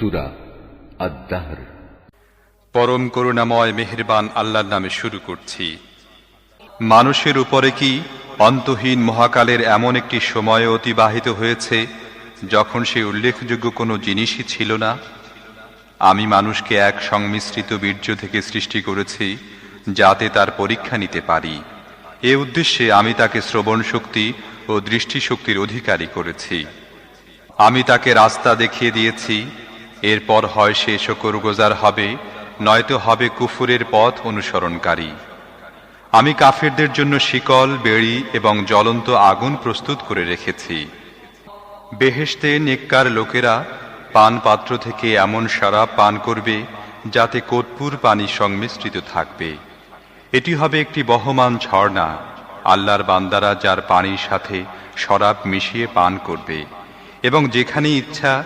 সূরা আদ-দাহর। পরম করুণাময় মেহেরবান আল্লাহর নামে শুরু করছি। মানুষের উপরে কি অন্তহীন মহাকালের এমন একটি সময় অতিবাহিত হয়েছে যখন সে উল্লেখযোগ্য কোনো জিনিসই ছিল না? আমি মানুষকে এক সংমিশ্রিত বীর্য থেকে সৃষ্টি করেছি যাতে তার পরীক্ষা নিতে পারি। এ উদ্দেশ্যে আমি তাকে শ্রবণ শক্তি ও দৃষ্টিশক্তির অধিকারী করেছি। আমি তাকে রাস্তা দেখিয়ে দিয়েছি, এরপর হয় সে শুকরগুজার হবে, নয়তো হবে কুফুরের পথ অনুসরণকারী। আমি কাফেরদের জন্য শিকল, বেড়ি এবং জ্বলন্ত আগুন প্রস্তুত করে রেখেছি। বেহেশতে নেককার লোকেরা পান পাত্র থেকে এমন শরাব পান করবে যাতে কর্পূর পানি সংমিশ্রিত থাকবে। এটি হবে একটি বহমান ঝর্ণা। আল্লাহর বান্দারা যার পানির সাথে শরাব মিশিয়ে পান করবে এবং যেখানে ইচ্ছা